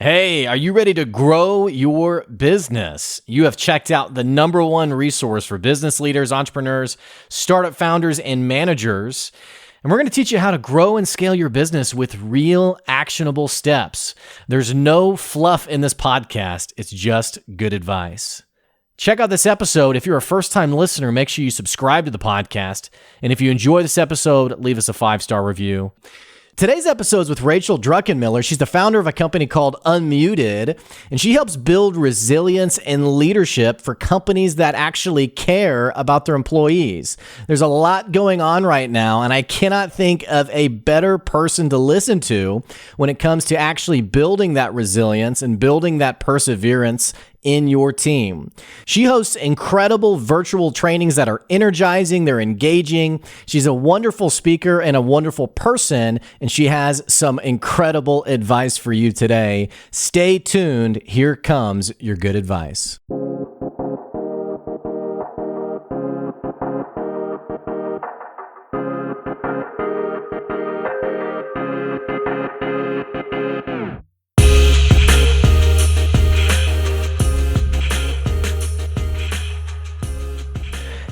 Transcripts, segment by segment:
Hey, are you ready to grow your business? You have checked out the number one resource for business leaders, entrepreneurs, startup founders, and managers. And we're going to teach you how to grow and scale your business with real actionable steps. There's no fluff in this podcast. It's just good advice. Check out this episode. If you're a first-time listener, make sure you subscribe to the podcast. And if you enjoy this episode, leave us a 5-star review. Today's episode is with Rachel Druckenmiller. She's the founder of a company called Unmuted, and she helps build resilience and leadership for companies that actually care about their employees. There's a lot going on right now, and I cannot think of a better person to listen to when it comes to actually building that resilience and building that perseverance in your team. She hosts incredible virtual trainings that are energizing, they're engaging. She's a wonderful speaker and a wonderful person, and she has some incredible advice for you today. Stay tuned. Here comes your good advice.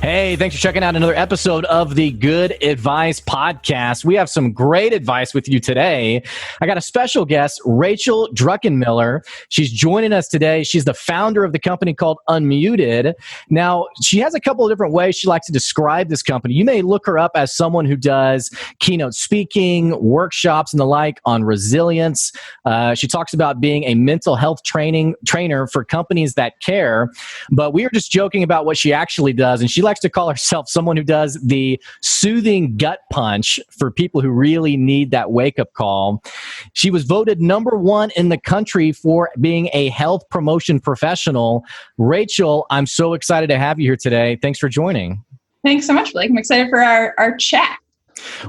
Hey, thanks for checking out another episode of the Good Advice Podcast. We have some great advice with you today. I got a special guest, Rachel Druckenmiller. She's joining us today. She's the founder of the company called Unmuted. Now, she has a couple of different ways she likes to describe this company. You may look her up as someone who does keynote speaking, workshops, and the like on resilience. She talks about being a mental health trainer for companies that care. But we were just joking about what she actually does, and she likes to call herself someone who does the soothing gut punch for people who really need that wake-up call. She was voted number one in the country for being a health promotion professional. Rachel, I'm so excited to have you here today. Thanks for joining. Thanks so much, Blake. I'm excited for our chat.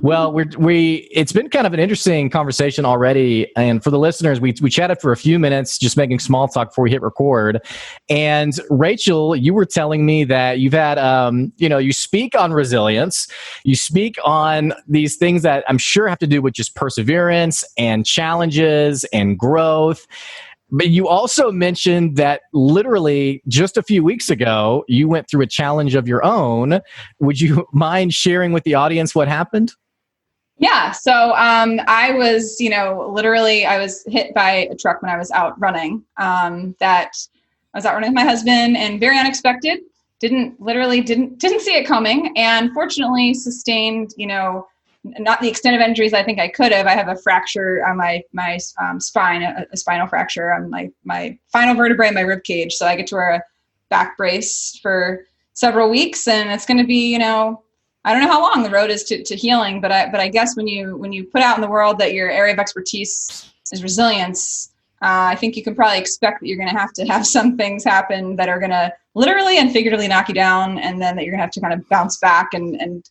Well, it's been kind of an interesting conversation already. And for the listeners, we chatted for a few minutes, just making small talk before we hit record. And Rachel, you were telling me that you've had, you speak on resilience. You speak on these things that I'm sure have to do with just perseverance and challenges and growth. But you also mentioned that literally just a few weeks ago, you went through a challenge of your own. Would you mind sharing with the audience what happened? Yeah. So I was, I was hit by a truck when I was out running. I was out running with my husband, and very unexpected. Didn't see it coming, and fortunately sustained, not the extent of injuries I think I could have. I have a fracture on my spine, a spinal fracture on my final vertebrae in my rib cage. So I get to wear a back brace for several weeks, and it's going to be, I don't know how long the road is to healing, but I guess when you put out in the world that your area of expertise is resilience, I think you can probably expect that you're going to have some things happen that are going to literally and figuratively knock you down, and then that you're going to have to kind of bounce back and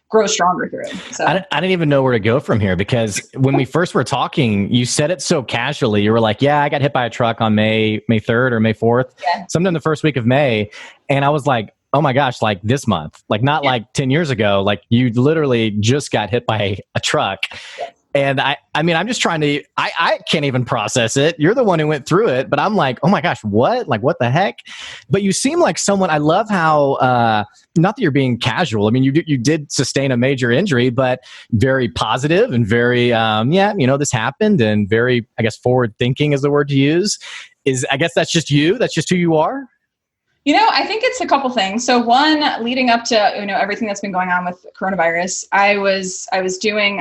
grow stronger through it. So I didn't even know where to go from here, because when we first were talking, you said it so casually. You were like, yeah, I got hit by a truck on May 3rd or May 4th, sometime the first week of May. And I was like, oh my gosh, like this month, like not like 10 years ago, like you literally just got hit by a truck. Yeah. And I'm just trying to, I can't even process it. You're the one who went through it, but I'm like, oh my gosh, what? Like, what the heck? But you seem like someone, I love how, not that you're being casual. I mean, you did sustain a major injury, but very positive and very, this happened, and very, I guess, forward thinking is the word to use. I guess that's just you. That's just who you are. I think it's a couple things. So one, leading up to, everything that's been going on with coronavirus, I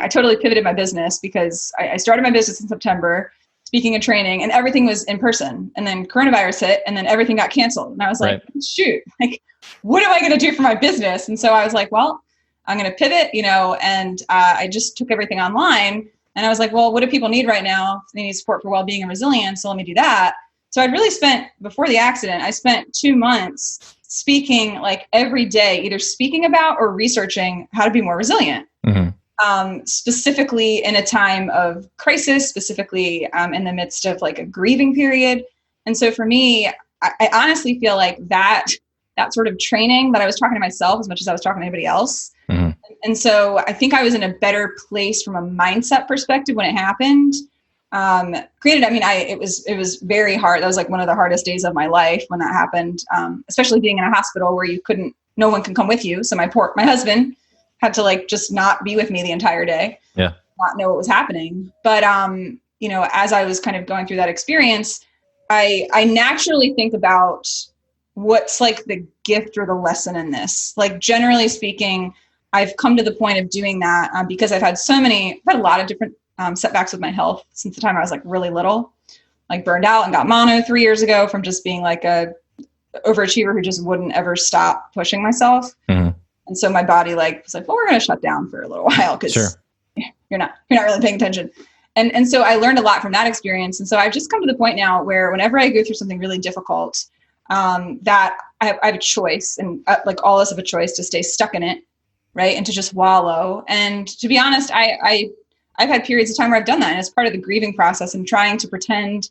totally pivoted my business, because I started my business in September, speaking and training, and everything was in person. And then coronavirus hit, and then everything got canceled. And I was like, shoot, like, what am I going to do for my business? And so I was like, well, I'm going to pivot, and I just took everything online. And I was like, well, what do people need right now? They need support for well-being and resilience. So let me do that. So I'd really before the accident, I spent 2 months speaking like every day, either speaking about or researching how to be more resilient, specifically in a time of crisis, specifically in the midst of like a grieving period. And so for me, I honestly feel like that sort of training that I was talking to myself as much as I was talking to anybody else. And so I think I was in a better place from a mindset perspective when it happened. Granted, I mean, it was very hard. That was like one of the hardest days of my life when that happened, especially being in a hospital where no one can come with you. So my husband had to like just not be with me the entire day. Yeah. Not know what was happening. But, as I was kind of going through that experience, I naturally think about what's like the gift or the lesson in this. Like generally speaking, I've come to the point of doing that because I've had a lot of different setbacks with my health since the time I was like really little, like burned out and got mono 3 years ago from just being like a overachiever who just wouldn't ever stop pushing myself. Mm-hmm. And so my body was like, well, we're going to shut down for a little while because you're not really paying attention. And so I learned a lot from that experience. And so I've just come to the point now where whenever I go through something really difficult, that I have a choice, and like all of us have a choice to stay stuck in it, right? And to just wallow. And to be honest, I've had periods of time where I've done that. And it's part of the grieving process, and trying to pretend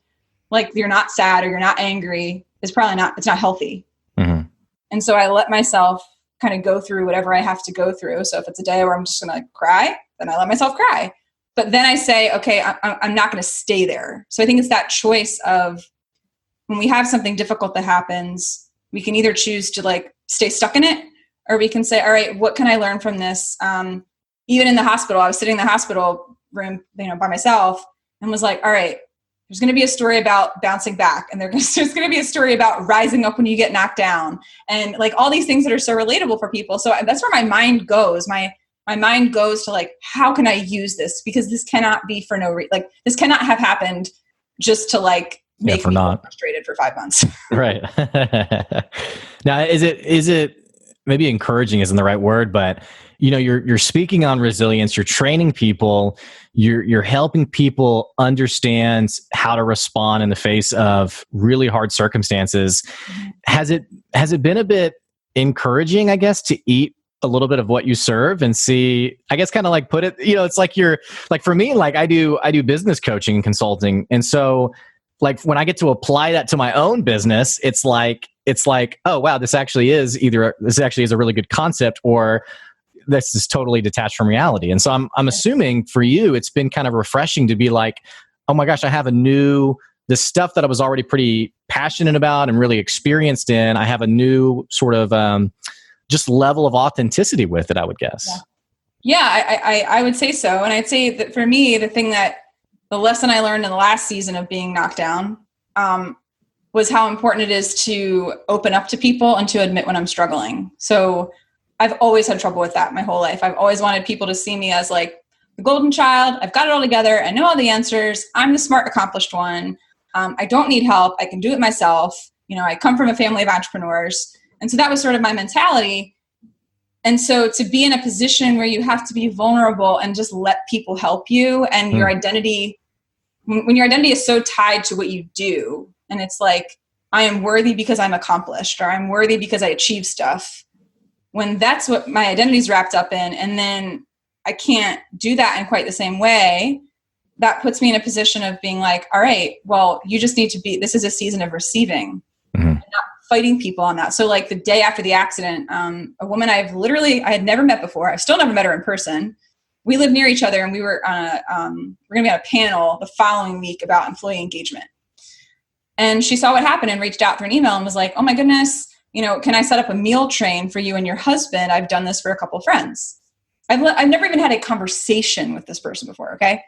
like you're not sad or you're not angry is it's not healthy. Mm-hmm. And so I let myself kind of go through whatever I have to go through. So if it's a day where I'm just going to cry, then I let myself cry. But then I say, okay, I'm not going to stay there. So I think it's that choice of when we have something difficult that happens, we can either choose to like stay stuck in it, or we can say, all right, what can I learn from this? Even in the hospital, I was sitting in the hospital room, by myself, and was like, all right, there's going to be a story about bouncing back, and there's going to be a story about rising up when you get knocked down, and like all these things that are so relatable for people. So that's where my mind goes. My mind goes to like, how can I use this? Because this cannot be for no reason. Like this cannot have happened just to like make me frustrated for 5 months. Right. Now, is it maybe encouraging isn't the right word, but you're speaking on resilience, you're training people, you're helping people understand how to respond in the face of really hard circumstances. Mm-hmm. Has it been a bit encouraging, I guess, to eat a little bit of what you serve and see, I guess, kind of like put it, it's like for me, like I do business coaching and consulting. And so like when I get to apply that to my own business, it's like, oh, wow, this actually is a really good concept, or this is totally detached from reality. And so I'm assuming for you, it's been kind of refreshing to be like, oh my gosh, I have this stuff that I was already pretty passionate about and really experienced in. I have a new sort of just level of authenticity with it, I would guess. Yeah, I would say so. And I'd say that for me, the lesson I learned in the last season of being knocked down was how important it is to open up to people and to admit when I'm struggling. So I've always had trouble with that my whole life. I've always wanted people to see me as like the golden child. I've got it all together. I know all the answers. I'm the smart, accomplished one. I don't need help. I can do it myself. I come from a family of entrepreneurs. And so that was sort of my mentality. And so to be in a position where you have to be vulnerable and just let people help you, and your identity, when your identity is so tied to what you do, and it's like, I am worthy because I'm accomplished, or I'm worthy because I achieve stuff. When that's what my identity is wrapped up in, and then I can't do that in quite the same way, that puts me in a position of being like, all right, well, you just need to this is a season of receiving, and not fighting people on that. So like the day after the accident, a woman I had never met before. I've still never met her in person. We live near each other, and we were on we're going to be on a panel the following week about employee engagement. And she saw what happened and reached out through an email and was like, oh my goodness, can I set up a meal train for you and your husband? I've done this for a couple of friends. I've never even had a conversation with this person before. Okay.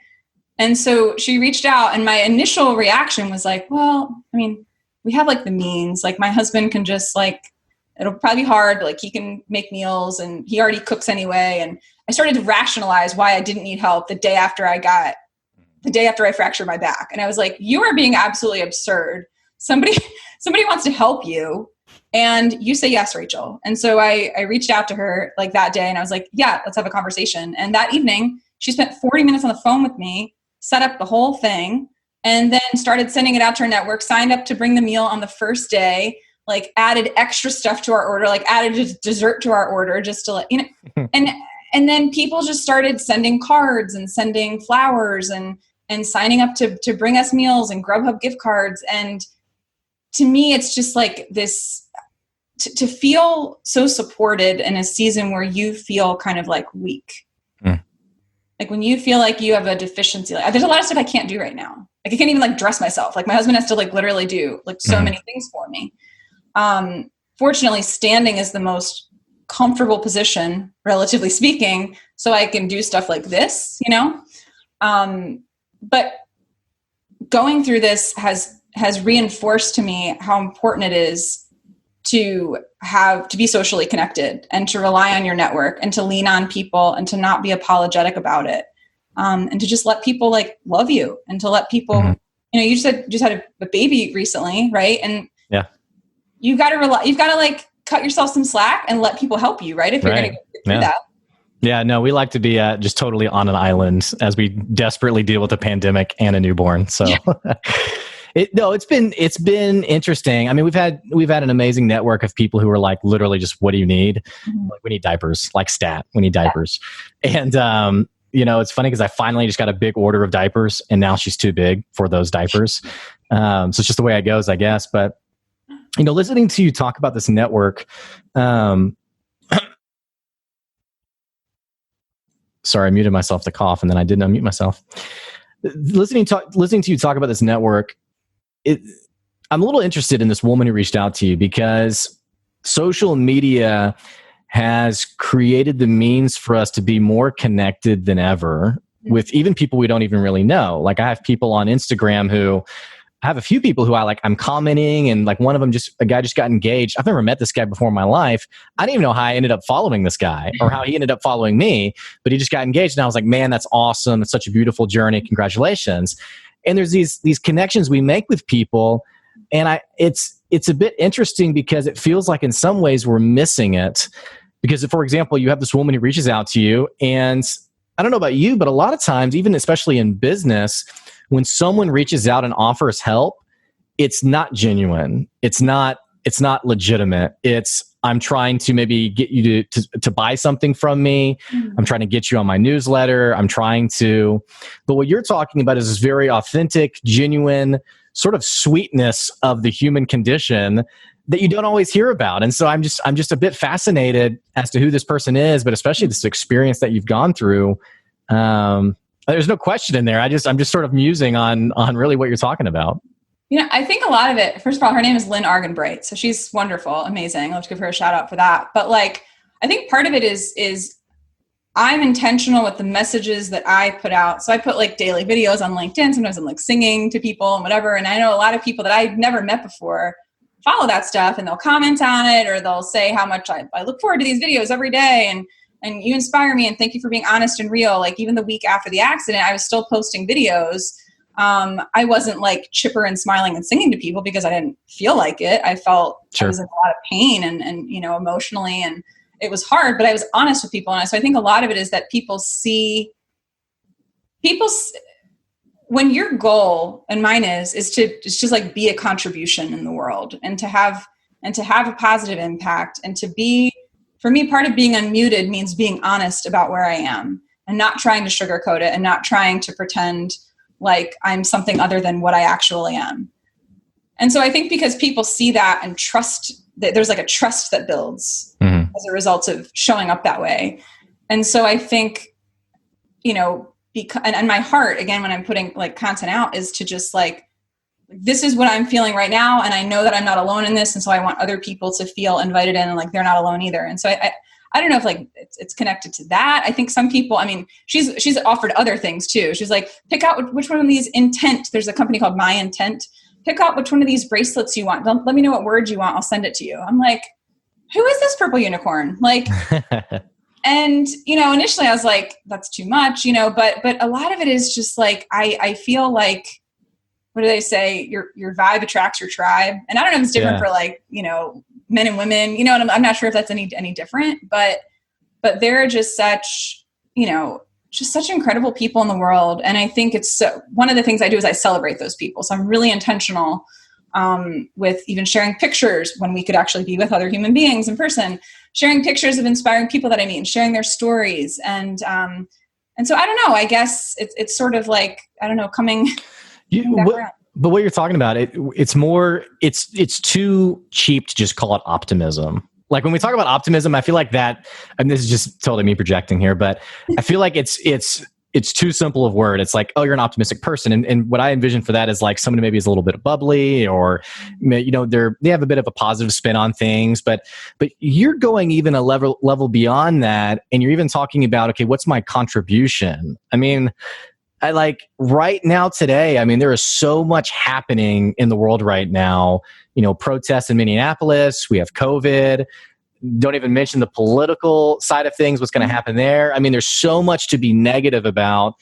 And so she reached out, and my initial reaction was like, well, I mean, we have like the means, like my husband can just like, it'll probably be hard, but like he can make meals and he already cooks anyway. And I started to rationalize why I didn't need help the day after I fractured my back. And I was like, you are being absolutely absurd. Somebody wants to help you, and you say yes, Rachel. And so I reached out to her like that day, and I was like, yeah, let's have a conversation. And that evening she spent 40 minutes on the phone with me, set up the whole thing, and then started sending it out to her network, signed up to bring the meal on the first day, like added extra stuff to our order, like added dessert to our order just to and then people just started sending cards and sending flowers and signing up to bring us meals and Grubhub gift cards. And to me, it's just like this, to feel so supported in a season where you feel kind of like weak. Like when you feel like you have a deficiency, like there's a lot of stuff I can't do right now. Like I can't even like dress myself. Like my husband has to like literally do like so many things for me. Fortunately, standing is the most comfortable position, relatively speaking, so I can do stuff like this, you know? But going through this has reinforced to me how important it is to be socially connected and to rely on your network and to lean on people and to not be apologetic about it. And to just let people like love you and to let people, you know, you just had a baby recently, right? And yeah, you've got to like cut yourself some slack and let people help you, right? If you're going to get through that. Yeah, no, we like to be just totally on an island as we desperately deal with a pandemic and a newborn. So it's been interesting. I mean, we've had an amazing network of people who are like, literally just, what do you need? Like, we need diapers, like stat, we need diapers. And, you know, it's funny because I finally just got a big order of diapers and now she's too big for those diapers. So it's just the way it goes, I guess. But, you know, listening to you talk about this network, sorry, I muted myself to cough and then I didn't unmute myself. Listening to you talk about this network, I'm a little interested in this woman who reached out to you because social media has created the means for us to be more connected than ever with even people we don't even really know. Like I have people on Instagram I have a few people who I'm commenting, and like one of them, a guy just got engaged. I've never met this guy before in my life. I didn't even know how I ended up following this guy or how he ended up following me, but he just got engaged. And I was like, man, that's awesome. It's such a beautiful journey. Congratulations. And there's these connections we make with people. And it's a bit interesting because it feels like in some ways we're missing it. Because, for example, you have this woman who reaches out to you, and I don't know about you, but a lot of times, even especially in business, when someone reaches out and offers help, it's not genuine. It's not legitimate. It's, I'm trying to maybe get you to buy something from me. I'm trying to get you on my newsletter. But what you're talking about is this very authentic, genuine sort of sweetness of the human condition that you don't always hear about. And so I'm just a bit fascinated as to who this person is, but especially this experience that you've gone through. There's no question in there. I'm just sort of musing on really what you're talking about. You know, I think a lot of it, first of all, her name is Lynn Argenbright. So she's wonderful, amazing. I'll have to give her a shout out for that. But like, I think part of it is I'm intentional with the messages that I put out. So I put like daily videos on LinkedIn. Sometimes I'm like singing to people and whatever. And I know a lot of people that I've never met before follow that stuff and they'll comment on it, or they'll say how much I look forward to these videos every day. And you inspire me, and thank you for being honest and real. Like even the week after the accident, I was still posting videos. I wasn't like chipper and smiling and singing to people because I didn't feel like it. I felt I was in a lot of pain and you know, emotionally, and it was hard, but I was honest with people. And so I think a lot of it is that when your goal, and mine is to just like be a contribution in the world and to have a positive impact, and to be, for me, part of being unmuted means being honest about where I am and not trying to sugarcoat it and not trying to pretend like I'm something other than what I actually am. And so I think because people see that and trust, that there's like a trust that builds as a result of showing up that way. And so I think, you know, and my heart, again, when I'm putting like content out, is to just like, this is what I'm feeling right now. And I know that I'm not alone in this. And so I want other people to feel invited in and like, they're not alone either. And so I don't know if like it's connected to that. I think some people, I mean, she's offered other things too. She's like, pick out which one of these intent. There's a company called My Intent. Pick out which one of these bracelets you want. Let me know what word you want. I'll send it to you. I'm like, who is this purple unicorn? Like, and, you know, initially I was like, that's too much, you know, but a lot of it is just like, I feel like, what do they say? Your vibe attracts your tribe. And I don't know if it's different for like, you know, men and women, you know, and I'm not sure if that's any different, but they're just such, you know, just such incredible people in the world. And I think it's one of the things I do is I celebrate those people. So I'm really intentional with even sharing pictures when we could actually be with other human beings in person, sharing pictures of inspiring people that I meet and sharing their stories. And so I don't know, I guess it's sort of like, I don't know, coming but what you're talking about, it's too cheap to just call it optimism. Like when we talk about optimism, I feel like that, and this is just totally me projecting here, but I feel like it's it's too simple of word. It's like, oh, you're an optimistic person. And what I envision for that is like someone who maybe is a little bit bubbly, or, they have a bit of a positive spin on things, but you're going even a level beyond that. And you're even talking about, okay, what's my contribution? I mean, I like right now today, I mean, there is so much happening in the world right now, protests in Minneapolis, we have COVID. Don't even mention the political side of things, what's going to happen there. I mean, there's so much to be negative about.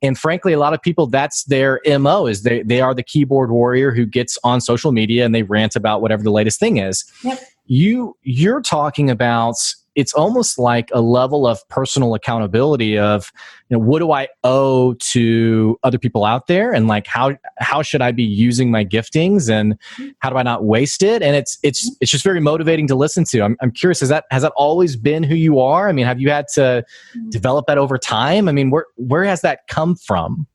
And frankly, a lot of people, that's their MO, is they are the keyboard warrior who gets on social media and they rant about whatever the latest thing is. Yep. You're talking about, it's almost like a level of personal accountability of, what do I owe to other people out there? And like, how should I be using my giftings, and how do I not waste it? And it's just very motivating to listen to. I'm curious, has that always been who you are? I mean, have you had to develop that over time? I mean, where has that come from?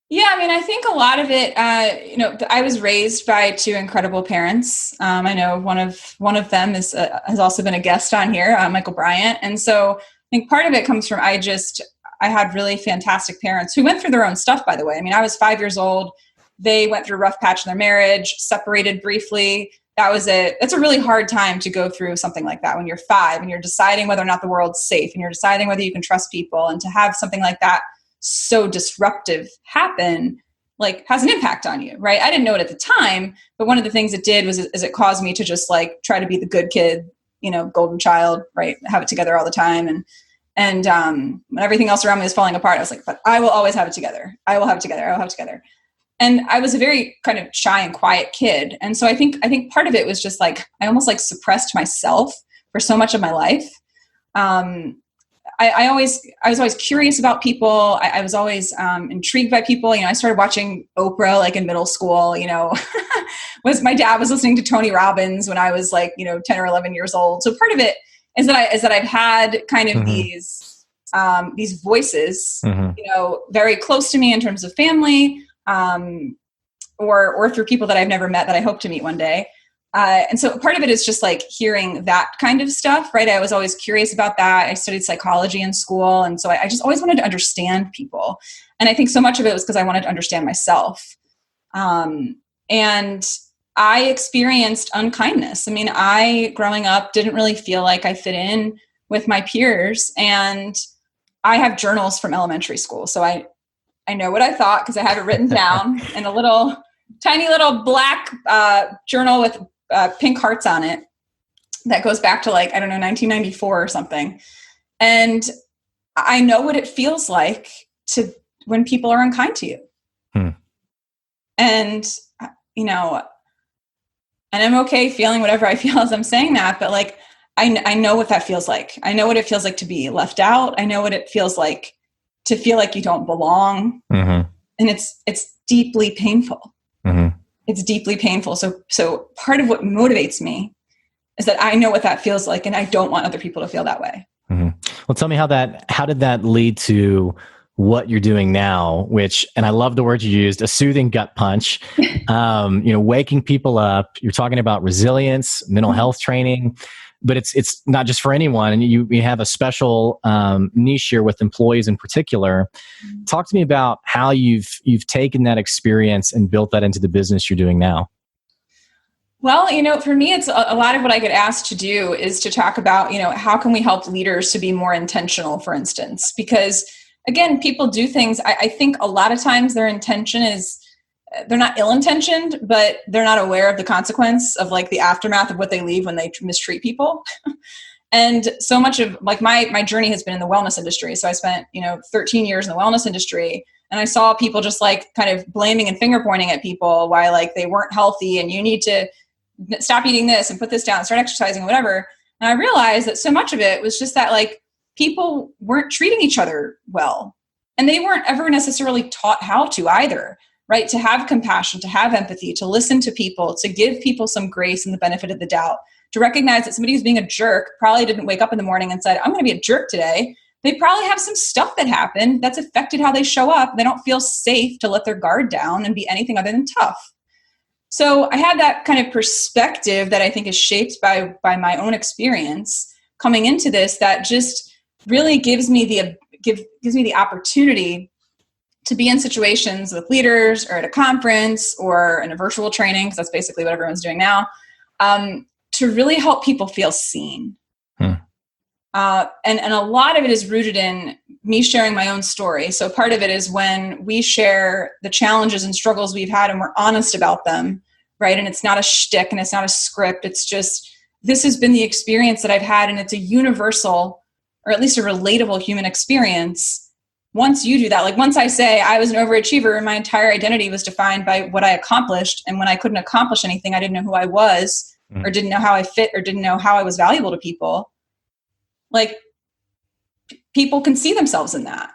Yeah, I mean, I think a lot of it, I was raised by two incredible parents. I know one of them has also been a guest on here, Michael Bryant. And so I think part of it comes from, I had really fantastic parents who went through their own stuff, by the way. I mean, I was 5 years old. They went through a rough patch in their marriage, separated briefly. That's a really hard time to go through something like that when you're 5 and you're deciding whether or not the world's safe and you're deciding whether you can trust people, and to have something like that so disruptive happen, like, has an impact on you, right? I didn't know it at the time, but one of the things it did was it caused me to just like try to be the good kid, golden child, right? Have it together all the time. And when everything else around me was falling apart, I was like, but I will always have it together. I will have it together. I will have it together. And I was a very kind of shy and quiet kid. And so I think part of it was just like, I almost like suppressed myself for so much of my life. I was always curious about people. I was always intrigued by people. I started watching Oprah like in middle school. My dad was listening to Tony Robbins when I was like 10 or 11 years old. So part of it is that I've had kind of these voices, very close to me in terms of family, or through people that I've never met that I hope to meet one day. And so part of it is just like hearing that kind of stuff, right? I was always curious about that. I studied psychology in school. And so I just always wanted to understand people. And I think so much of it was because I wanted to understand myself. And I experienced unkindness. I mean, growing up, didn't really feel like I fit in with my peers. And I have journals from elementary school. So I know what I thought because I have it written down in a tiny little black journal with pink hearts on it that goes back to 1994 or something. And I know what it feels like when people are unkind to you. And, and I'm okay feeling whatever I feel as I'm saying that, but like, I know what that feels like. I know what it feels like to be left out. I know what it feels like to feel like you don't belong. And it's deeply painful. It's deeply painful. So part of what motivates me is that I know what that feels like, and I don't want other people to feel that way. Well, tell me how did that lead to what you're doing now, and I love the word you used, a soothing gut punch, waking people up. You're talking about resilience, mental health training, but it's not just for anyone. And you have a special niche here with employees in particular. Talk to me about how you've taken that experience and built that into the business you're doing now. Well, for me, it's a lot of what I get asked to do is to talk about, how can we help leaders to be more intentional, for instance, because again, people do things. I think a lot of times their intention is, they're not ill-intentioned, but they're not aware of the consequence of like the aftermath of what they leave when they mistreat people. And so much of like my journey has been in the wellness industry. So I spent, 13 years in the wellness industry, and I saw people just like kind of blaming and finger pointing at people why like they weren't healthy and you need to stop eating this and put this down, start exercising, whatever. And I realized that so much of it was just that like people weren't treating each other well, and they weren't ever necessarily taught how to either. Right? To have compassion, to have empathy, to listen to people, to give people some grace and the benefit of the doubt, to recognize that somebody who's being a jerk probably didn't wake up in the morning and said, I'm going to be a jerk today. They probably have some stuff that happened that's affected how they show up. They don't feel safe to let their guard down and be anything other than tough. So I had that kind of perspective that I think is shaped by my own experience coming into this, that just really gives me gives me the opportunity to be in situations with leaders or at a conference or in a virtual training, because that's basically what everyone's doing now, to really help people feel seen. And a lot of it is rooted in me sharing my own story. So part of it is when we share the challenges and struggles we've had and we're honest about them, right? And it's not a shtick and it's not a script. It's just, this has been the experience that I've had, and it's a universal, or at least a relatable human experience. Once you do that, like once I say I was an overachiever and my entire identity was defined by what I accomplished, and when I couldn't accomplish anything, I didn't know who I was, or didn't know how I fit, or didn't know how I was valuable to people. Like, people can see themselves in that.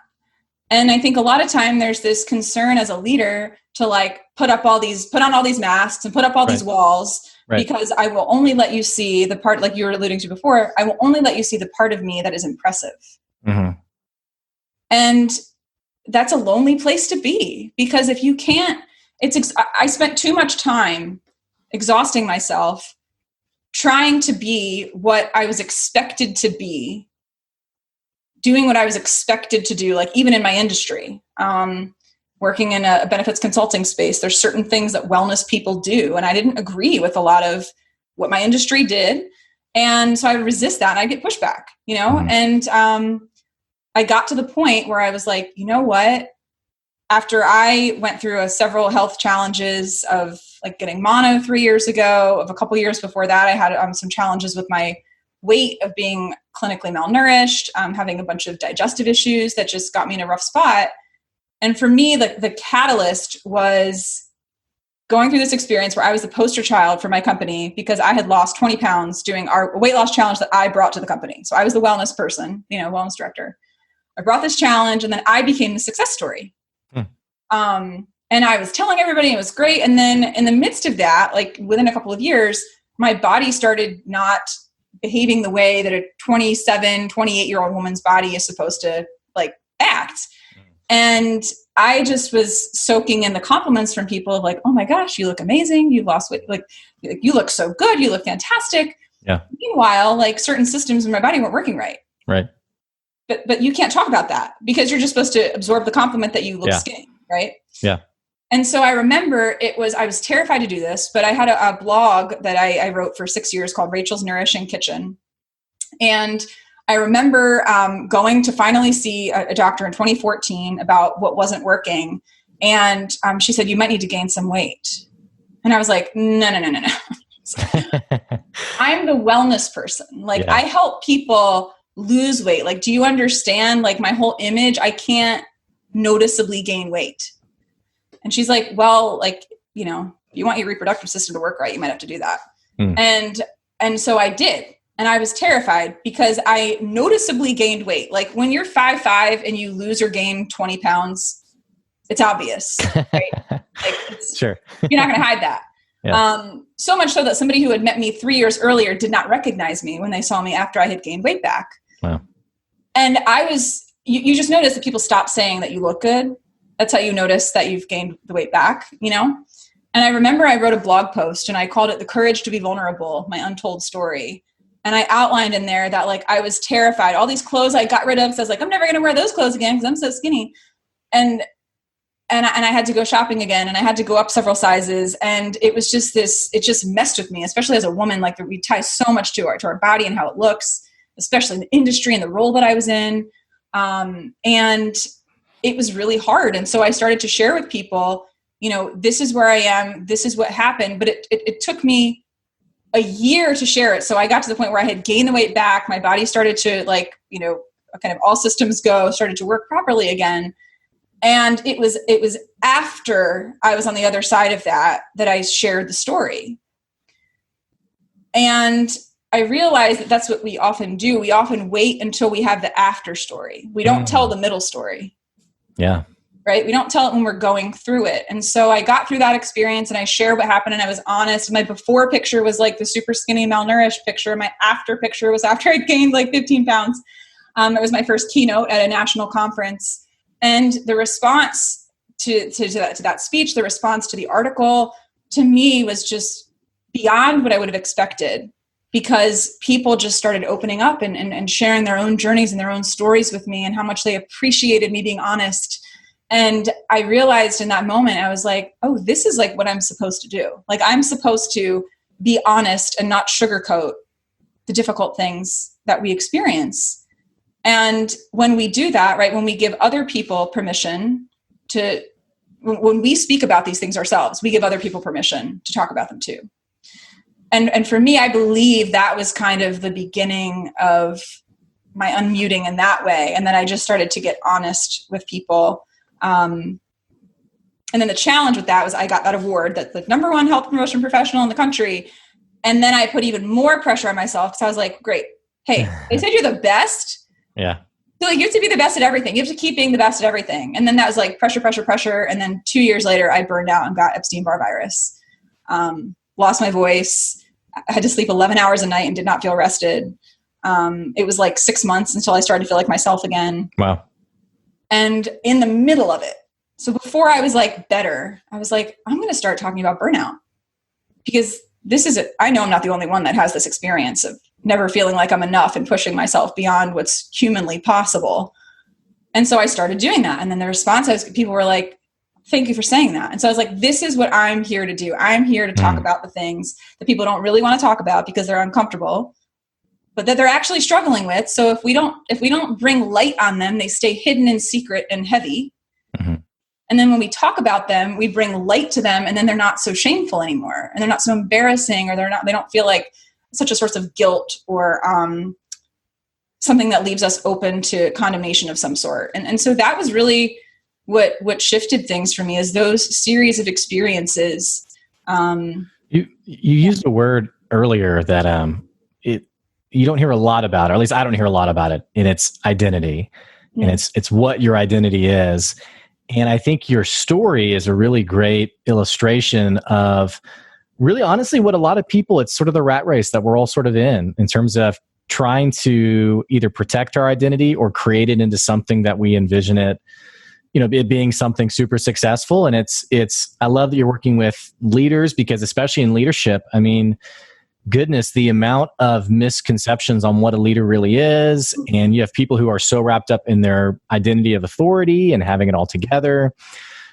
And I think a lot of time there's this concern as a leader to like put on all these masks and put up all these walls, because I will only let you see the part, like you were alluding to before, I will only let you see the part of me that is impressive. And that's a lonely place to be, because if you can't, I spent too much time exhausting myself trying to be what I was expected to be, doing what I was expected to do, like even in my industry, working in a benefits consulting space, there's certain things that wellness people do. And I didn't agree with a lot of what my industry did. And so I would resist that and I'd get pushback, and I got to the point where I was like, you know what? After I went through several health challenges of like getting mono 3 years ago, of a couple years before that, I had some challenges with my weight, of being clinically malnourished, having a bunch of digestive issues that just got me in a rough spot. And for me, the catalyst was going through this experience where I was the poster child for my company, because I had lost 20 pounds doing our weight loss challenge that I brought to the company. So I was the wellness person, wellness director. I brought this challenge, and then I became the success story. And I was telling everybody it was great. And then in the midst of that, like within a couple of years, my body started not behaving the way that a 27, 28-year-old woman's body is supposed to like act. And I just was soaking in the compliments from people of like, oh my gosh, you look amazing. You lost weight. Like you look so good. You look fantastic. Yeah. Meanwhile, like certain systems in my body weren't working right. Right. But you can't talk about that, because you're just supposed to absorb the compliment that you look skinny. Right. Yeah. And so I remember I was terrified to do this, but I had a blog that I wrote for 6 years called Rachel's Nourishing Kitchen. And I remember going to finally see a doctor in 2014 about what wasn't working. And she said, you might need to gain some weight. And I was like, no. I'm the wellness person. Like I help people lose weight. Like, do you understand? Like my whole image, I can't noticeably gain weight. And she's like, well, like, if you want your reproductive system to work right, you might have to do that. And so I did. And I was terrified because I noticeably gained weight. Like when you're 5'5" and you lose or gain 20 pounds, it's obvious, right? Like Sure. You're not going to hide that. Yeah. So much so that somebody who had met me 3 years earlier did not recognize me when they saw me after I had gained weight back. Wow. And you just notice that people stop saying that you look good. That's how you notice that you've gained the weight back, And I remember I wrote a blog post and I called it The Courage to be Vulnerable, My Untold Story. And I outlined in there that like, I was terrified. All these clothes I got rid of. So I was like, I'm never going to wear those clothes again because I'm so skinny. And I had to go shopping again, and I had to go up several sizes. And it was just it just messed with me, especially as a woman. Like we tie so much to our body and how it looks, especially in the industry and the role that I was in. And it was really hard. And so I started to share with people, this is where I am. This is what happened. But it took me a year to share it. So I got to the point where I had gained the weight back. My body started to kind of all systems go, started to work properly again. And it was after I was on the other side of that I shared the story. And I realized that that's what we often do. We often wait until we have the after story. We don't tell the middle story. Yeah. Right? We don't tell it when we're going through it. And so I got through that experience and I shared what happened, and I was honest. My before picture was like the super skinny, malnourished picture. My after picture was after I gained like 15 pounds. It was my first keynote at a national conference. And the response to that speech, the response to the article, to me was just beyond what I would have expected. because people just started opening up and sharing their own journeys and their own stories with me and how much they appreciated me being honest. And I realized in that moment, I was like, oh, this is like what I'm supposed to do. Like, I'm supposed to be honest and not sugarcoat the difficult things that we experience. And when we do that, right, when we give other people permission to, when we speak about these things ourselves, we give other people permission to talk about them too. And for me, I believe that was kind of the beginning of my unmuting in that way. And then I just started to get honest with people. And then the challenge with that was I got that award that's the #1 health promotion professional in the country. And then I put even more pressure on myself because I was like, great. Hey, they said you're the best. Yeah. So like, you have to be the best at everything. You have to keep being the best at everything. And then that was like pressure, pressure, pressure. And then 2 years later, I burned out and got Epstein-Barr virus. Lost my voice. I had to sleep 11 hours a night and did not feel rested. It was like 6 months until I started to feel like myself again. Wow. And in the middle of it, so before I was like better, I was like, I'm going to start talking about burnout because I know I'm not the only one that has this experience of never feeling like I'm enough and pushing myself beyond what's humanly possible. And so I started doing that. And then the response people were like, thank you for saying that. And so I was like, this is what I'm here to do. I'm here to talk about the things that people don't really want to talk about because they're uncomfortable, but that they're actually struggling with. So if we don't bring light on them, they stay hidden and secret and heavy. Mm-hmm. And then when we talk about them, we bring light to them, and then they're not so shameful anymore, and they're not so embarrassing, or they don't feel like such a source of guilt or something that leaves us open to condemnation of some sort. And so that was really what shifted things for me, is those series of experiences. You used a word earlier that you don't hear a lot about, or at least I don't hear a lot about it, and it's identity. And it's what your identity is. And I think your story is a really great illustration of really honestly what a lot of people, it's sort of the rat race that we're all sort of in terms of trying to either protect our identity or create it into something that we envision it, it being something super successful. And I love that you're working with leaders, because especially in leadership, I mean, goodness, the amount of misconceptions on what a leader really is. And you have people who are so wrapped up in their identity of authority and having it all together.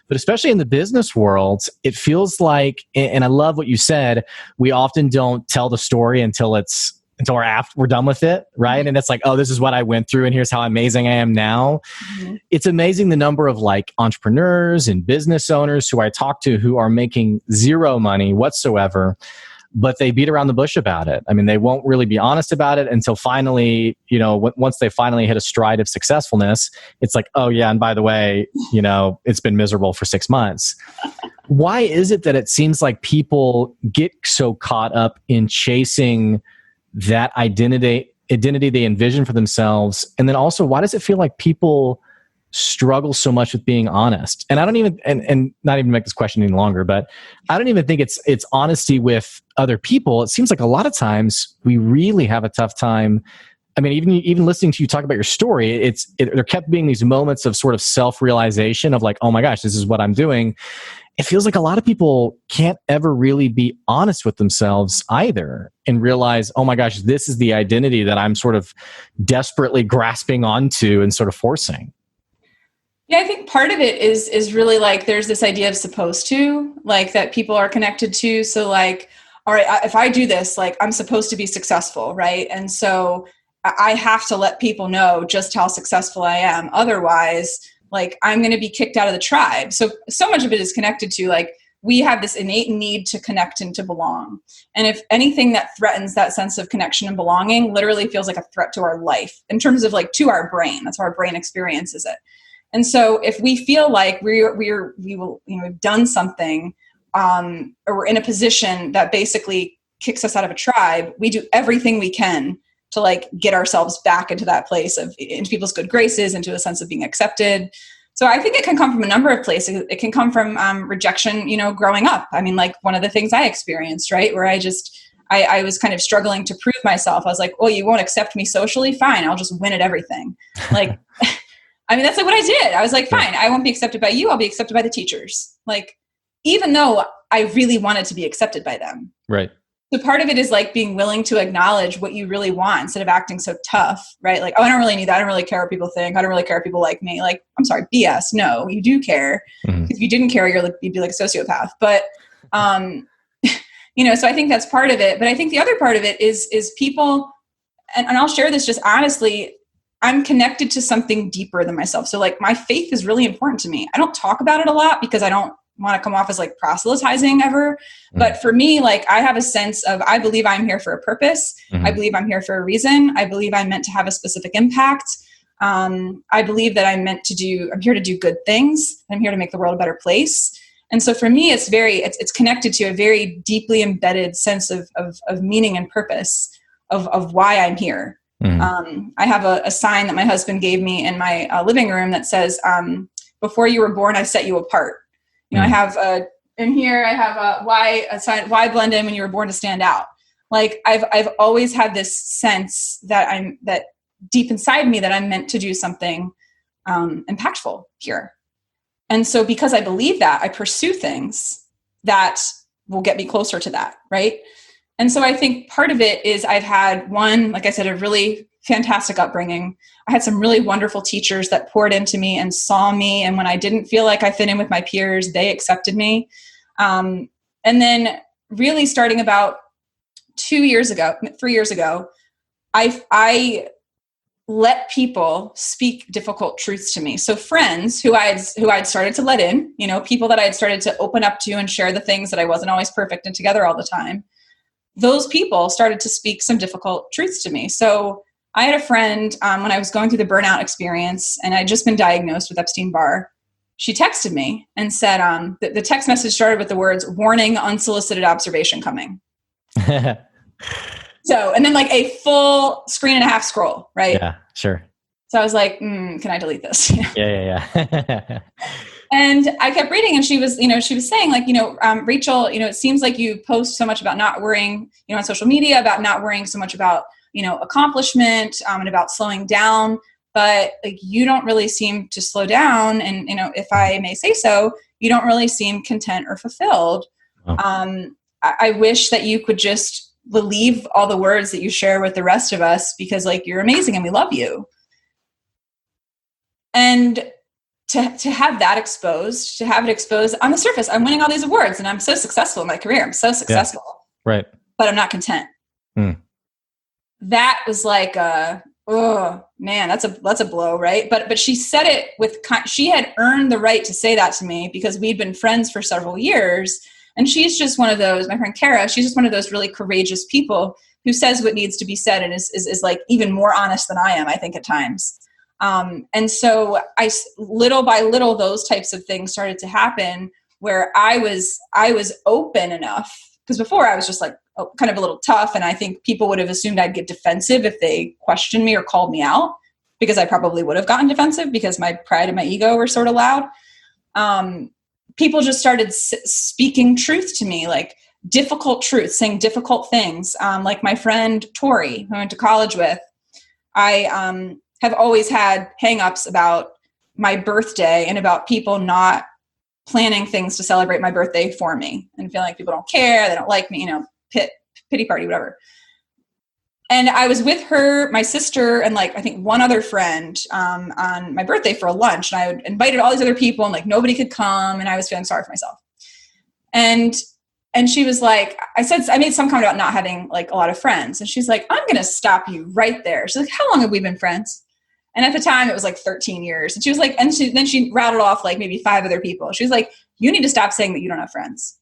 But especially in the business world, it feels like, and I love what you said, we often don't tell the story until we're done with it, right? And it's like, oh, this is what I went through, and here's how amazing I am now. Mm-hmm. It's amazing the number of like entrepreneurs and business owners who I talk to who are making zero money whatsoever, but they beat around the bush about it. I mean, they won't really be honest about it until finally, once they finally hit a stride of successfulness, it's like, oh yeah, and by the way, it's been miserable for 6 months. Why is it that it seems like people get so caught up in chasing that identity they envision for themselves? And then also, why does it feel like people struggle so much with being honest? And I don't even, and not even make this question any longer, but I don't even think it's honesty with other people. It seems like a lot of times we really have a tough time. I mean, even listening to you talk about your story, there kept being these moments of sort of self-realization of like, oh my gosh, this is what I'm doing. It feels like a lot of people can't ever really be honest with themselves either and realize, oh my gosh, this is the identity that I'm sort of desperately grasping onto and sort of forcing. Yeah, I think part of it is really like there's this idea of supposed to, like that people are connected to. So like, all right, if I do this, like I'm supposed to be successful, right? And so I have to let people know just how successful I am. Otherwise, like I'm going to be kicked out of the tribe. So much of it is connected to like, we have this innate need to connect and to belong. And if anything that threatens that sense of connection and belonging literally feels like a threat to our life in terms of like to our brain, that's how our brain experiences it. And so if we feel like we've done something, or we're in a position that basically kicks us out of a tribe, we do everything we can to like get ourselves back into that place into people's good graces, into a sense of being accepted. So I think it can come from a number of places. It can come from rejection, growing up. I mean, like one of the things I experienced, right, where I was kind of struggling to prove myself. I was like, oh, you won't accept me socially? Fine, I'll just win at everything. Like, I mean, that's like what I did. I was like, fine, I won't be accepted by you. I'll be accepted by the teachers. Like, even though I really wanted to be accepted by them. Right. So part of it is like being willing to acknowledge what you really want instead of acting so tough, right? Like, oh, I don't really need that. I don't really care what people think. I don't really care if people like me. Like, I'm sorry, BS. No, you do care. If you didn't care, you'd be like a sociopath. But, so I think that's part of it. But I think the other part of it is people, and I'll share this just honestly, I'm connected to something deeper than myself. So like my faith is really important to me. I don't talk about it a lot because I don't want to come off as like proselytizing ever. But for me, like I have a sense of, I believe I'm here for a purpose. I believe I'm here for a reason. I believe I'm meant to have a specific impact. I believe that I'm here to do good things. I'm here to make the world a better place. And so for me, it's connected to a very deeply embedded sense of meaning and purpose of why I'm here. I have a sign that my husband gave me in my living room that says, before you were born, I set you apart. I have in here, I have a sign, why blend in when you were born to stand out. Like I've always had this sense that deep inside me that I'm meant to do something impactful here. And so because I believe that, I pursue things that will get me closer to that. Right. And so I think part of it is I've had like I said, a really fantastic upbringing. I had some really wonderful teachers that poured into me and saw me. And when I didn't feel like I fit in with my peers, they accepted me. And then really starting about 3 years ago, I let people speak difficult truths to me. So friends who I'd started to let in, people that I had started to open up to and share the things that I wasn't always perfect and together all the time. Those people started to speak some difficult truths to me. So I had a friend when I was going through the burnout experience and I'd just been diagnosed with Epstein-Barr. She texted me and said, the text message started with the words, "Warning, unsolicited observation coming." So, and then like a full screen and a half scroll, right? Yeah, sure. So I was like, can I delete this? Yeah. And I kept reading and she was saying like, Rachel, it seems like you post so much about not worrying, on social media, about not worrying so much about, accomplishment and about slowing down, but like, you don't really seem to slow down. And, if I may say so, you don't really seem content or fulfilled. Oh. I wish that you could just believe all the words that you share with the rest of us because like, you're amazing and we love you. And to have that exposed, to have it exposed on the surface, I'm winning all these awards and I'm so successful in my career. I'm so successful, right? But I'm not content. That was like, oh man, that's a blow, right? But she said it she had earned the right to say that to me because we'd been friends for several years. And she's just one of those, my friend Kara, she's just one of those really courageous people who says what needs to be said and is like even more honest than I am, I think at times. And so little by little, those types of things started to happen where I was open enough because before I was just like kind of a little tough. And I think people would have assumed I'd get defensive if they questioned me or called me out because I probably would have gotten defensive because my pride and my ego were sort of loud. People just started speaking truth to me, like difficult truths, saying difficult things. Like my friend Tori, who I went to college with, I have always had hangups about my birthday and about people not planning things to celebrate my birthday for me and feeling like people don't care, they don't like me, pity party, whatever. And I was with her, my sister, and like I think one other friend on my birthday for a lunch. And I invited all these other people, and like nobody could come, and I was feeling sorry for myself. And she was like, I made some comment about not having like a lot of friends, and she's like, "I'm going to stop you right there." She's like, "How long have we been friends?" And at the time, it was like 13 years. And she was like, then she rattled off like maybe 5 other people. She was like, "You need to stop saying that you don't have friends."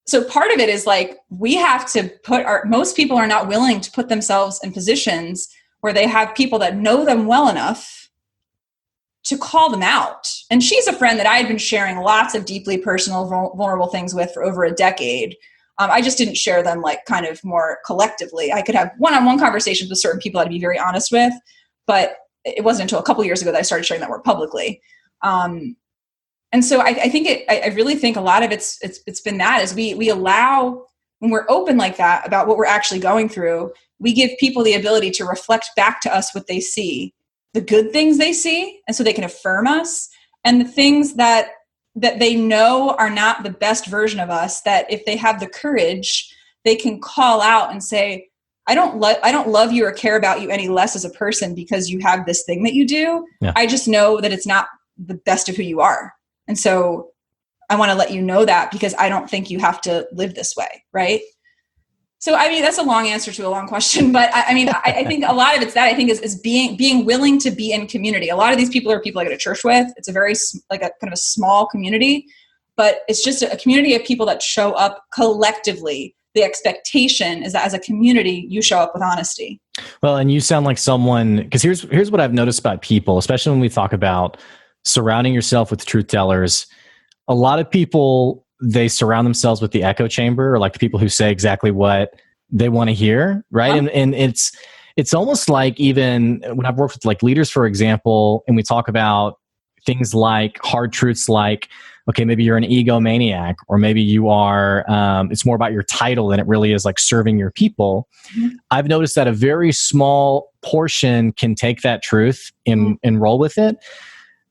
So part of it is like, we have to most people are not willing to put themselves in positions where they have people that know them well enough to call them out. And she's a friend that I had been sharing lots of deeply personal, vulnerable things with for over a decade. I just didn't share them like kind of more collectively. I could have one-on-one conversations with certain people I'd be very honest with, but it wasn't until a couple years ago that I started sharing that more publicly. And so I really think a lot of it's been that is we allow, when we're open like that about what we're actually going through, we give people the ability to reflect back to us what they see, the good things they see, and so they can affirm us, and the things that that they know are not the best version of us, that if they have the courage, they can call out and say, I don't love you or care about you any less as a person because you have this thing that you do. Yeah. I just know that it's not the best of who you are. And so I want to let you know that because I don't think you have to live this way. Right. So, I mean, that's a long answer to a long question, but I mean, I think a lot of it's that I think is being willing to be in community. A lot of these people are people I go to church with. It's a very like a kind of a small community, but it's just a community of people that show up collectively. The expectation is that as a community, you show up with honesty. Well, and you sound like someone, because here's what I've noticed about people, especially when we talk about surrounding yourself with truth tellers. A lot of people, they surround themselves with the echo chamber, or like the people who say exactly what they want to hear, right? Uh-huh. And it's almost like, even when I've worked with like leaders, for example, and we talk about things like hard truths like, okay, maybe you're an egomaniac, or maybe you are, it's more about your title than it really is like serving your people. Mm-hmm. I've noticed that a very small portion can take that truth and roll with it.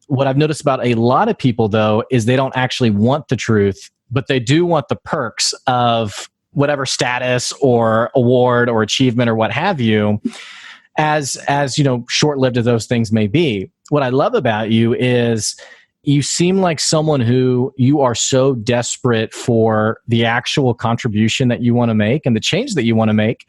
What I've noticed about a lot of people, though, is they don't actually want the truth, but they do want the perks of whatever status or award or achievement or what have you, as you know, short-lived as those things may be. What I love about you is you seem like someone who you are so desperate for the actual contribution that you want to make and the change that you want to make,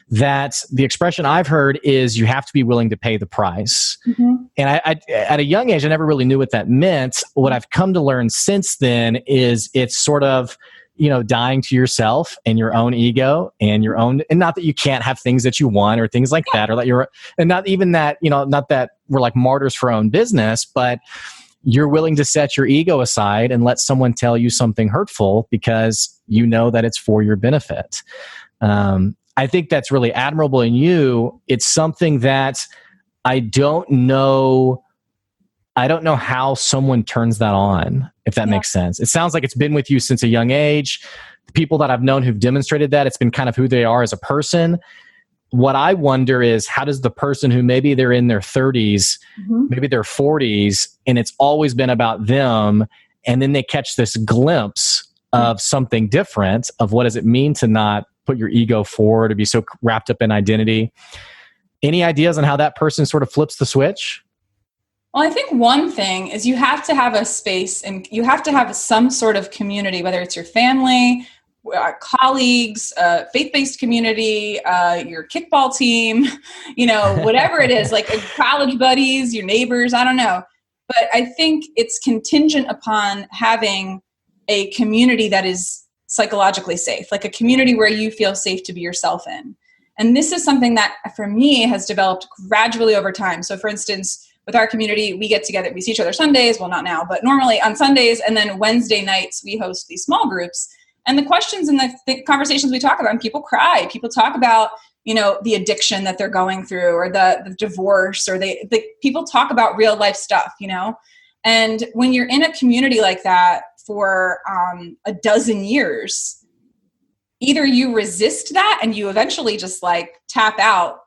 that the expression I've heard is you have to be willing to pay the price. Mm-hmm. And I, at a young age, I never really knew what that meant. What I've come to learn since then is it's sort of, you know, dying to yourself and your own ego and your own, and not that you can't have things that you want or things like that, or that you're, and not even that, you know, not that we're like martyrs for our own business, but you're willing to set your ego aside and let someone tell you something hurtful because you know that it's for your benefit. I think that's really admirable in you. It's something that I don't know how someone turns that on, if that makes sense. It sounds like it's been with you since a young age. The people that I've known who've demonstrated that, it's been kind of who they are as a person. What I wonder is, how does the person who maybe they're in their 30s, maybe their 40s, and it's always been about them, and then they catch this glimpse of something different, of what does it mean to not put your ego forward, to be so wrapped up in identity. Any ideas on how that person sort of flips the switch? Well, I think one thing is you have to have a space and you have to have some sort of community, whether it's your family, colleagues, faith-based community, your kickball team, you know, whatever it is, like college buddies, your neighbors, I don't know. But I think it's contingent upon having a community that is psychologically safe, like a community where you feel safe to be yourself in. And this is something that for me has developed gradually over time. So for instance, with our community, we get together, we see each other Sundays, well, not now, but normally on Sundays. And then Wednesday nights, we host these small groups. And the questions and the conversations we talk about, and people cry, people talk about, you know, the addiction that they're going through, or the divorce, or people talk about real life stuff, you know? And when you're in a community like that for a dozen years, either you resist that and you eventually just like tap out,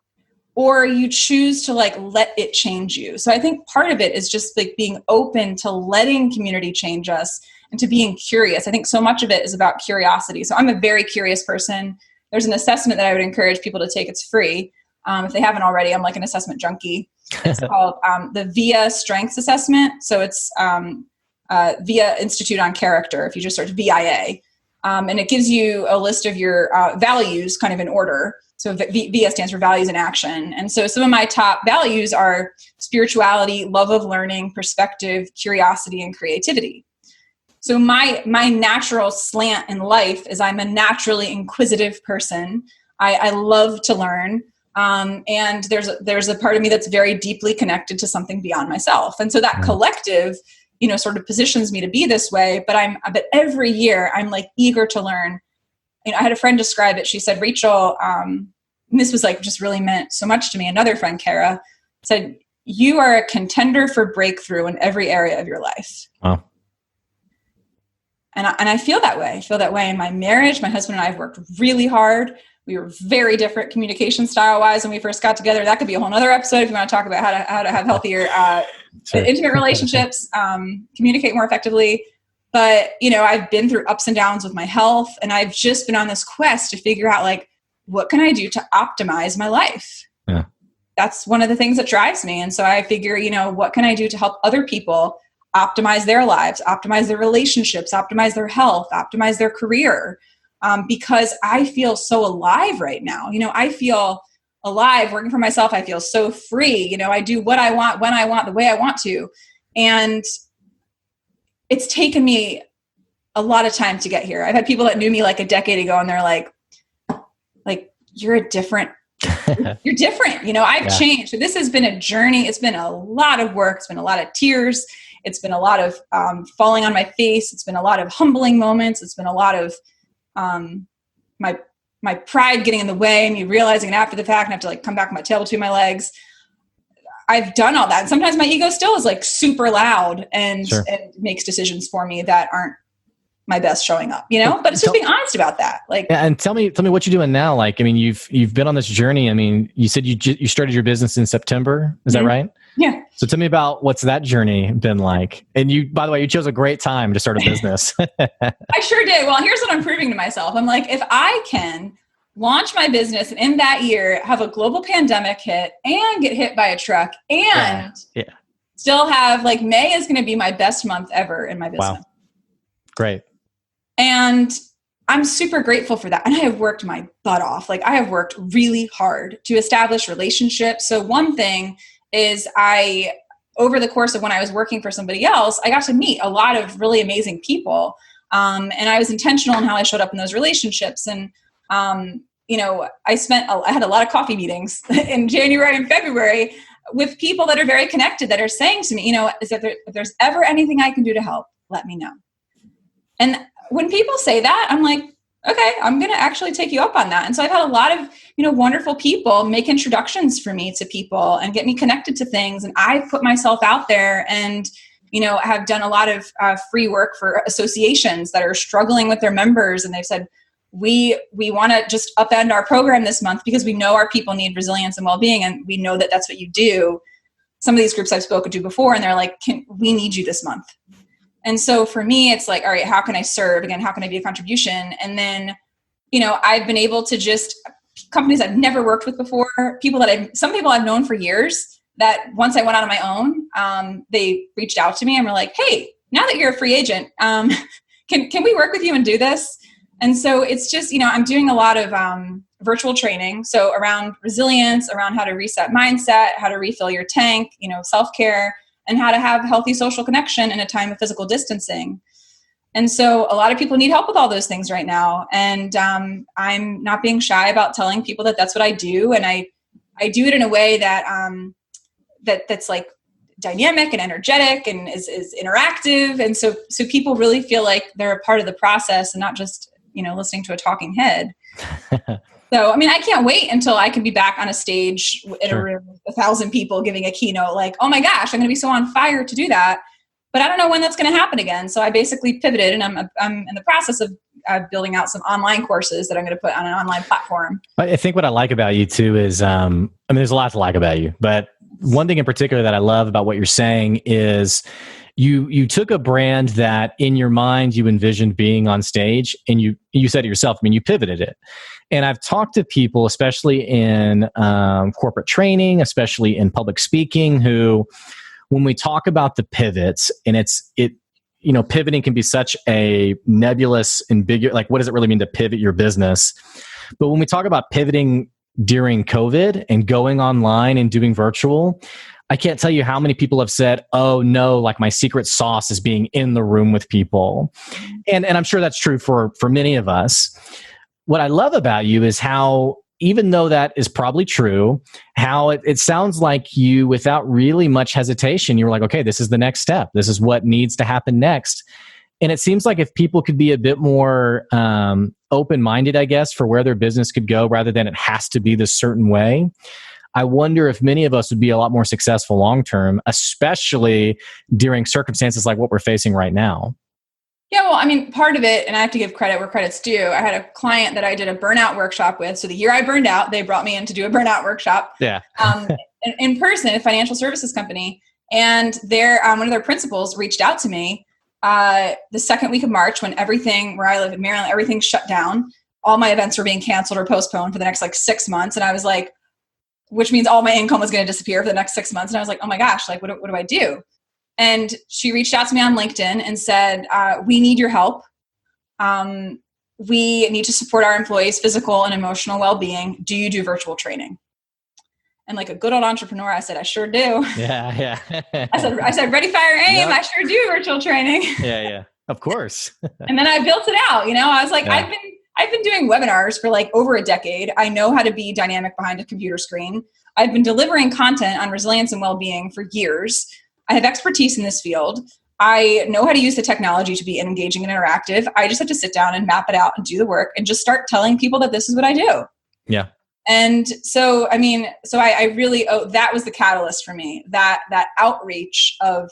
or you choose to like let it change you. So I think part of it is just like being open to letting community change us and to being curious. I think so much of it is about curiosity. So I'm a very curious person. There's an assessment that I would encourage people to take. It's free. If they haven't already, I'm like an assessment junkie. It's called the VIA Strengths Assessment. So it's VIA Institute on Character, if you just search VIA. And it gives you a list of your values kind of in order. So VIA stands for values in action. And so some of my top values are spirituality, love of learning, perspective, curiosity, and creativity. So my natural slant in life is I'm a naturally inquisitive person. I love to learn. And there's a part of me that's very deeply connected to something beyond myself. And so that collective, you know, sort of positions me to be this way, but every year I'm like eager to learn. You know, I had a friend describe it. She said, Rachel, and this was like just really meant so much to me. Another friend, Kara, said, you are a contender for breakthrough in every area of your life. Wow. And I feel that way. I feel that way in my marriage. My husband and I have worked really hard. We were very different communication style wise when we first got together. That could be a whole nother episode if you want to talk about how to have healthier, intimate relationships, communicate more effectively. But, I've been through ups and downs with my health, and I've just been on this quest to figure out, like, what can I do to optimize my life? Yeah. That's one of the things that drives me. And so I figure, what can I do to help other people optimize their lives, optimize their relationships, optimize their health, optimize their career? Because I feel so alive right now. I feel alive working for myself. I feel so free. I do what I want, when I want, the way I want to. And it's taken me a lot of time to get here. I've had people that knew me like a decade ago, and they're like, you're different. I've changed. So this has been a journey. It's been a lot of work. It's been a lot of tears. It's been a lot of falling on my face. It's been a lot of humbling moments. It's been a lot of my pride getting in the way, and me realizing it after the fact, and I have to like come back with my tail between my legs. I've done all that. And sometimes my ego still is like super loud and makes decisions for me that aren't my best showing up, but it's just being honest about that. Like, and tell me what you're doing now. Like, I mean, you've been on this journey. I mean, you said you started your business in September. Is that right? Yeah. So tell me about what's that journey been like? And you, by the way, you chose a great time to start a business. I sure did. Well, here's what I'm proving to myself. I'm like, if I can launch my business and in that year have a global pandemic hit and get hit by a truck and still have, like, May is going to be my best month ever in my business. Wow. Great. And I'm super grateful for that. And I have worked my butt off. Like, I have worked really hard to establish relationships. So one thing is over the course of when I was working for somebody else, I got to meet a lot of really amazing people. And I was intentional in how I showed up in those relationships. And, I had a lot of coffee meetings in January and February with people that are very connected, that are saying to me, if there's ever anything I can do to help, let me know. And when people say that, I'm like, okay, I'm going to actually take you up on that. And so I've had a lot of, wonderful people make introductions for me to people and get me connected to things. And I've put myself out there and, have done a lot of free work for associations that are struggling with their members. And they've said, we want to just upend our program this month because we know our people need resilience and well-being. And we know that that's what you do. Some of these groups I've spoken to before, and they're like, we need you this month. And so for me, it's like, all right, how can I serve? Again, how can I be a contribution? And then, I've been able to companies I've never worked with before, some people I've known for years, that once I went out on my own, they reached out to me and were like, hey, now that you're a free agent, can we work with you and do this? And so it's just, I'm doing a lot of virtual training. So around resilience, around how to reset mindset, how to refill your tank, self-care, and how to have healthy social connection in a time of physical distancing. And so a lot of people need help with all those things right now. And I'm not being shy about telling people that that's what I do. And I do it in a way that that's like dynamic and energetic and is interactive. And so people really feel like they're a part of the process and not just, listening to a talking head. So, I mean, I can't wait until I can be back on a stage in a room with 1,000 people giving a keynote. Like, oh my gosh, I'm going to be so on fire to do that. But I don't know when that's going to happen again. So I basically pivoted, and I'm in the process of building out some online courses that I'm going to put on an online platform. I think what I like about you too is, there's a lot to like about you, but one thing in particular that I love about what you're saying is you took a brand that in your mind you envisioned being on stage, and you said to yourself, you pivoted it. And I've talked to people, especially in corporate training, especially in public speaking, who, when we talk about the pivots, and pivoting can be such a nebulous, ambiguous, like, what does it really mean to pivot your business? But when we talk about pivoting during COVID and going online and doing virtual, I can't tell you how many people have said, oh no, like my secret sauce is being in the room with people. And I'm sure that's true for many of us. What I love about you is how, even though that is probably true, how it sounds like you, without really much hesitation, you were like, okay, this is the next step. This is what needs to happen next. And it seems like if people could be a bit more open-minded, I guess, for where their business could go, rather than it has to be this certain way, I wonder if many of us would be a lot more successful long-term, especially during circumstances like what we're facing right now. Yeah, well, part of it, and I have to give credit where credit's due. I had a client that I did a burnout workshop with. So the year I burned out, they brought me in to do a burnout workshop. Yeah. in person, a financial services company. And their one of their principals reached out to me the second week of March, when everything, where I live in Maryland, everything shut down. All my events were being canceled or postponed for the next 6 months. And I was like, which means all my income was going to disappear for the next 6 months. And I was like, oh my gosh, what do I do? And she reached out to me on LinkedIn and said, we need your help. We need to support our employees' physical and emotional well-being. Do you do virtual training? And like a good old entrepreneur, I said, I sure do. Yeah. I said, ready, fire, aim. Yep. I sure do virtual training. Yeah. Of course. And then I built it out. I was like, yeah. I've been doing webinars for over a decade. I know how to be dynamic behind a computer screen. I've been delivering content on resilience and well-being for years. I have expertise in this field. I know how to use the technology to be engaging and interactive. I just have to sit down and map it out and do the work and just start telling people that this is what I do. Yeah. And so, I really, that was the catalyst for me, that outreach of,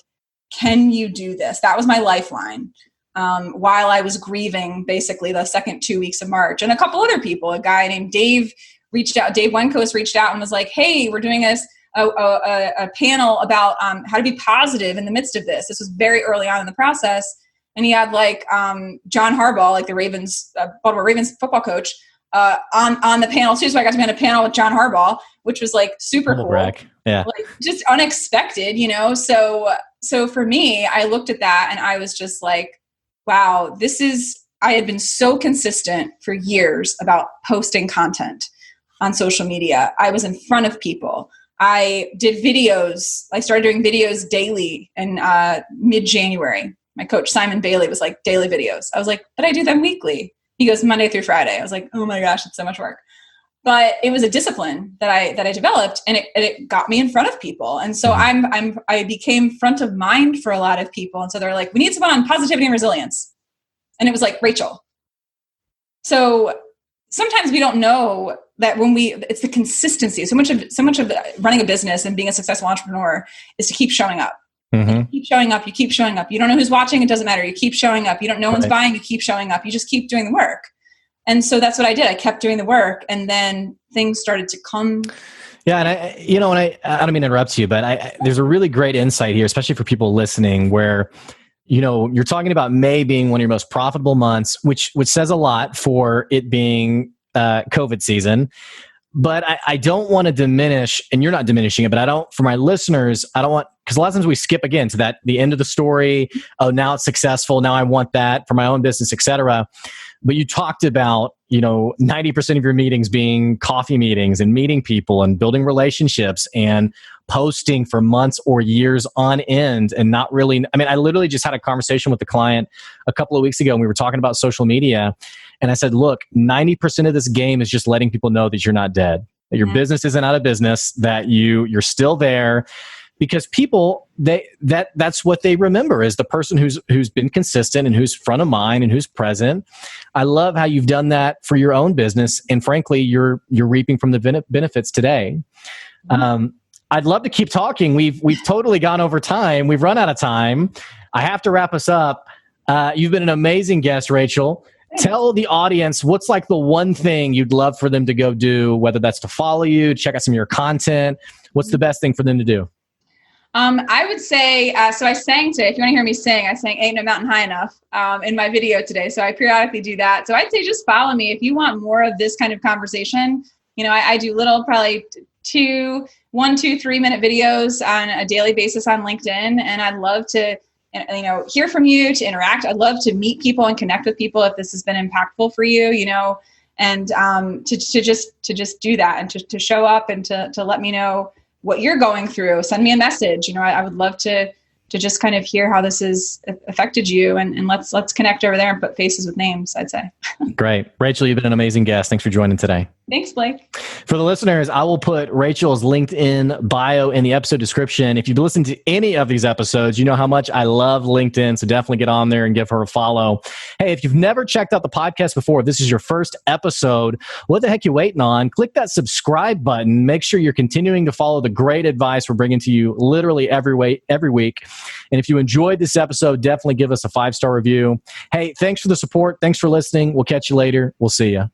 can you do this? That was my lifeline. While I was grieving basically the second 2 weeks of March, and a couple other people, a guy named Dave Wenkos reached out and was like, hey, we're doing a panel about how to be positive in the midst of this. This was very early on in the process. And he had John Harbaugh, the Baltimore Ravens football coach, on the panel too. So I got to be on a panel with John Harbaugh, which was super cool. Brag. Yeah. Just unexpected, So for me, I looked at that and I was just like, wow, I had been so consistent for years about posting content on social media. I was in front of people. I did videos. I started doing videos daily in mid-January. My coach, Simon Bailey, was like, daily videos. I was like, but I do them weekly. He goes, Monday through Friday. I was like, oh my gosh, it's so much work. But it was a discipline that I developed, and it got me in front of people. And so I became front of mind for a lot of people. And so they're like, we need someone on positivity and resilience. And it was like, Rachel. So sometimes we don't know that it's the consistency. So much of running a business and being a successful entrepreneur is to keep showing up. Mm-hmm. You keep showing up. You keep showing up. You don't know who's watching. It doesn't matter. You keep showing up. No one's buying. You keep showing up. You just keep doing the work. And so that's what I did. I kept doing the work, and then things started to come. Yeah. And I don't mean to interrupt you, but there's a really great insight here, especially for people listening, where, you're talking about May being one of your most profitable months, which says a lot for it being COVID season. But I don't want to diminish, and you're not diminishing it, but for my listeners, I don't want, because a lot of times we skip again to the end of the story. Oh, now it's successful. Now I want that for my own business, et cetera. But you talked about, 90% of your meetings being coffee meetings and meeting people and building relationships and posting for months or years on end, and not really, I literally just had a conversation with a client a couple of weeks ago, and we were talking about social media. And I said, look, 90% of this game is just letting people know that you're not dead, that your business isn't out of business, that you're still there. Because people, that's what they remember, is the person who's been consistent and who's front of mind and who's present. I love how you've done that for your own business, and frankly, you're reaping from the benefits today. I'd love to keep talking. We've totally gone over time. We've run out of time. I have to wrap us up. You've been an amazing guest, Rachel. Tell the audience what's the one thing you'd love for them to go do, whether that's to follow you, check out some of your content. What's the best thing for them to do? I would say, so I sang today. If you want to hear me sing, I sang Ain't No Mountain High Enough in my video today. So I periodically do that. So I'd say just follow me. If you want more of this kind of conversation, I do little, probably 1, 2, 3 minute videos on a daily basis on LinkedIn. And I'd love to, hear from you, to interact. I'd love to meet people and connect with people if this has been impactful for you, and to just do that, and to show up, and to let me know what you're going through. Send me a message. I would love to just kind of hear how this has affected you, and let's connect over there and put faces with names, I'd say. Great. Rachel, you've been an amazing guest. Thanks for joining today. Thanks, Blake. For the listeners, I will put Rachel's LinkedIn bio in the episode description. If you've listened to any of these episodes, you know how much I love LinkedIn, so definitely get on there and give her a follow. Hey, if you've never checked out the podcast before, this is your first episode, what the heck you waiting on? Click that subscribe button. Make sure you're continuing to follow the great advice we're bringing to you literally every week. And if you enjoyed this episode, definitely give us a 5-star review. Hey, thanks for the support. Thanks for listening. We'll catch you later. We'll see you.